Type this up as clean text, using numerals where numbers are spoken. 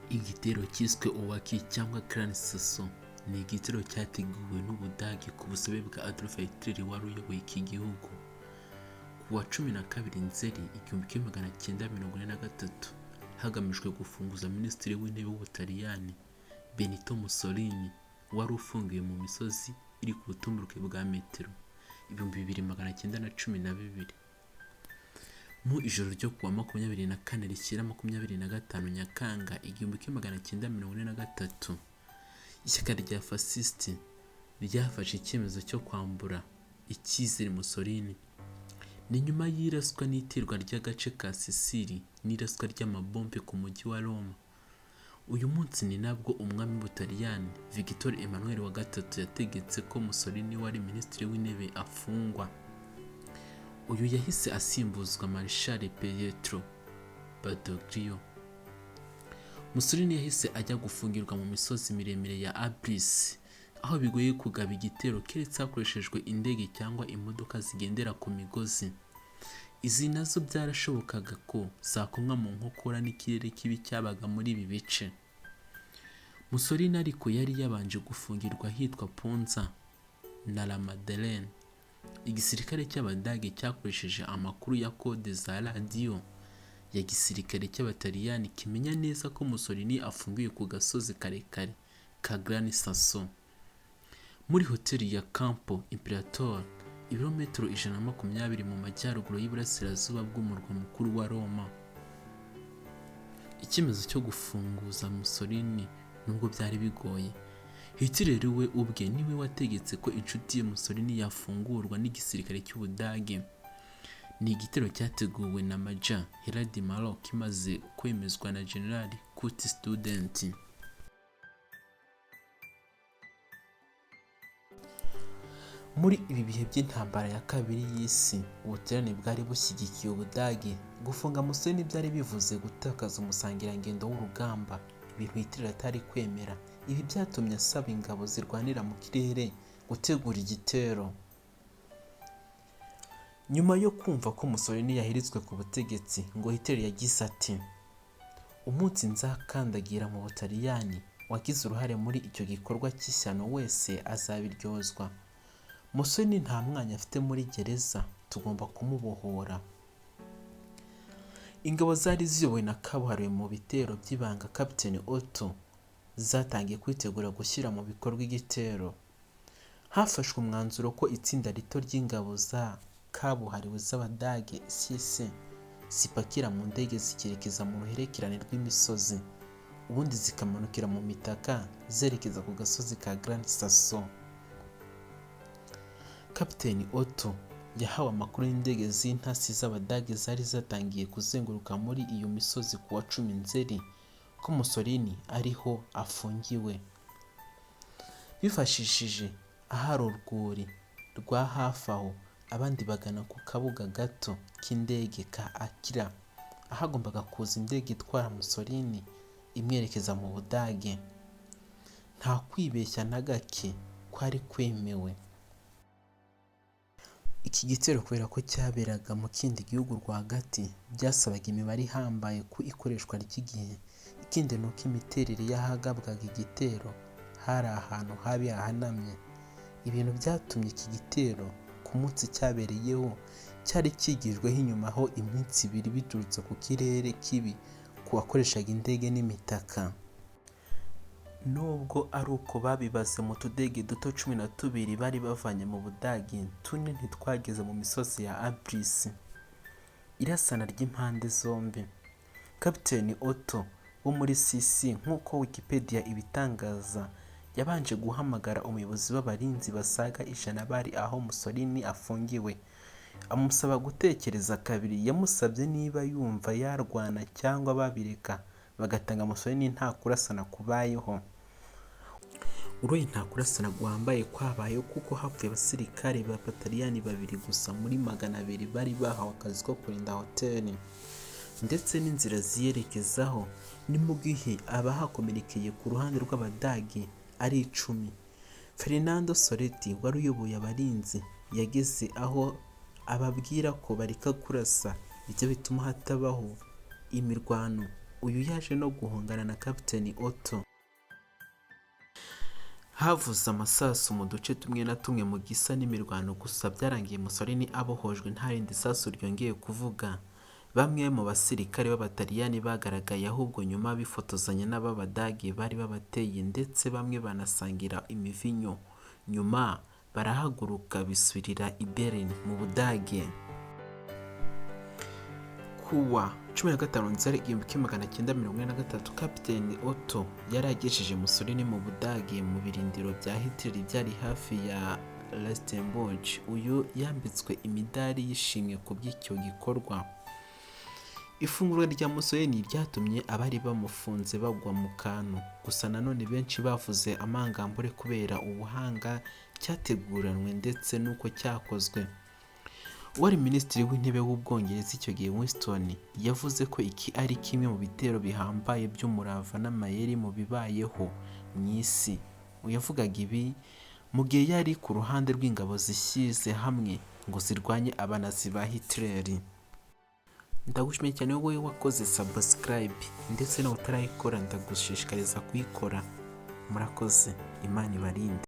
Igitero cyiswe Owaki cyangwa Clan Sasso ni igitero cyateguwe n'Ubudage ku busabe bwa Adolf Hitler wari uyoboye iki gihugu ku wa 12 Nzeri 1943 hagamijwe gufunguza Minisitiri w'Intebe w'Ubutaliyani Benito Mussolini wari ufungiwe mu misozi iri ku butumburuke bwa metero 2912. Mu ijoro ryo kuwa 24 rishyira 25 Nyakanga 1943 ishyaka rya fasciste ryafashe icyemezo cyo kwambura icyizere Mussolini. Ni nyuma y'iraswa n'itirwa ry'agace ka Sicily n'iraswa ry'amabombe ku mujyi wa Roma. Uyu munsi ni nabwo umwami w'Ubutaliyani Victor Emmanuel wa gatatu yategetse ko Mussolini wari minisitiri w'intebe afungwa. Uyu yahise asimbuzwa Marshal Pietro Badoglio. Mussolini yahise ajya gufungirwa mu misozi miremire ya Abruzzes aho bigoye kugaba igitero keretse hakoreshejwe indege cyangwa imodoka zigendera ku migozi. Izi nazo byarashobokaga ko zakomwa mu nkokora n'ikirere kibi cyabaga muri ibi bice. Mussolini ariko yari yabanje gufungirwa hitwa Ponza na La Maddalena. Igisirikare cy'Abadage cyakoresheje amakuru ya kode za radio ya gisirikare cy'Abataliyani kimenya neza ko Mussolini afungiwe ku gasozi karekare ka Gran Sasso muri hoteli ya Campo Imperatore, ibirometero 120 mu majyaruguru y'iburasirazuba bw'umurwa mukuru wa Roma. Icyemezo cyo gufunguza Mussolini nubwo byari bigoye, Hitler we ubwe niwe wategetse ko inshuti ye Mussolini yafungurwa n'igisirikare cy'Ubudage. Ni igitero cyateguwe na Major Herald Malo kimaze kwemezwa na General Kurt Student. Muri ibi bihe by'intambara ya kabiri y'isi, Ubutaliyani bwari bushyigikiye Ubudage. Gufunga Mussolini byari bivuze gutakaza umusangirangendo w'urugamba, ibintu Hitler atari kwemera. Ibi byatumye asaba ingabo zirwanira mu kirere gutegura igitero. Nyuma yo kumva ko Mussolini yahirizwe ku butegetsi, ngo Hitler yagize ati: "Umunsi nzakandagira mu Butaliyani, wagize uruhare muri icyo gikorwa cy'ishyano wese azabiryozwa. Mussolini nta mwanya afite muri gereza, tugomba kumubohora." Ingabo zari ziyobowe na kabuhariwe mu bitero by'ibanga Captain Otto zatangiye kwitegura gushyira mu bikorwa igitero. Hafashwe umwanzuro ko itsinda rito ry'ingabo za kabuhariwe z'Abadage SS zipakira mu ndege zikerekeza mu ruhererekane rw'imisozi, ubundi zikamanukira mu mitaka zerekeza ku gasozi ka Gran Sasso. Captain Otto yahawe amakuru y'indege z'intasi z'Abadage zari zatangiye kuzenguruka muri iyo misozi ku wa 10 Nzeri ko Mussolini ariho afungiwe. Bifashishije ahari urwuri rwa hafi aho, abandi bagana ku kabuga gato k'indege ka Akira ahagombaga kuza indege itwara Mussolini imwerekeza mu Budage. Nta kwibeshya na gake kwari kwemewe. Iki gitero kubera ko cyaberaga mu kindi gihugu rwagati, byasabaga imibare ihambaye ku ikoreshwa ry'igihe. Ikindi ni uko imiterere y'ahagabwaga igitero hari ahantu habi hahanamye. Ibintu byatumye iki gitero ku munsi cyabereyeho cyari kigijweho inyuma aho iminsi 2 biturutse ku kirere kibi ku bakoreshaga indege n'imitaka. Nubwo ari uko babibaze mu tudege duto 12 bari bavanye mu Budage, tune ntitwageze mu misozi ya Abruzzes. Irasana ry'impande zombi. Captain Otto wo muri CC nk'uko Wikipedia ibitangaza, yabanje guhamagara umuyobozi w'abarinzi basaga 100 bari aho Mussolini afungiwe, amusaba gutekereza kabiri. Yamusabye niba yumva yarwana cyangwa babireka bagatanga Mussolini nta kurasana kubayeho. Uroye nta kurasana guhambaye kwabayeho kuko hapfuye abasirikare ba Bataliyani 2 gusa muri 200 bari bahawe akazi ko kurinda hoteli ndetse n'inzira ziyerekezaho. Ni mu gihe abahakomerekeye ku ruhande rw'Abadage ari 10. Fernando Soletti wari uyoboye abarinzi yageze aho ababwira ko bareka kurasa, ibyo bituma hatabaho imirwano uyu yaje no guhungana na Kapiteni Otto. Havuze amasasu mu duce tumwe na tumwe mu gisa n'imirwano, gusa byarangiye Mussolini abohojwe nta rindi sasu ryongeye kuvuga. Bamwe mu basirikare b'Abataliyani bagaragaye ahubwo nyuma bifotozanya n'Abadage bari babateye, ndetse bamwe banasangira imivinyo. Nyuma barahaguruka bisubirira i Berlin mu Budage. Kuwa 15 Nzeri 1943 Kapiteni Otto yari agejeje Mussolini mu Budage mu birindiro bya Hitler byari hafi ya Rastenburg. Uyu yambitswe imidari y'ishimwe ku by'icyo gikorwa. Ifungurwa rya Mussolini ryatumye abari bamufunze bagwa mu kantu, gusa nanone benshi bavuze amangambure kubera ubuhanga cyateguranwe ndetse n'uko cyakozwe. Uwari minisitiri w'intebe w'Ubwongereza icyo gihe Winston yavuze ko iki ari kimwe mu bitero bihambaye by'umurava n'amayeri mu bibayeho mu isi. Yavugaga ibi mu gihe yari ku ruhande rw'ingabo zishyize hamwe ngo zirwanye abanazi ba Hitler. Ndagushimiye cyane wowe wakoze subscribe ndetse nawe utarayikora, ndagushishikariza kuyikora. Murakoze, Imana ibarinde.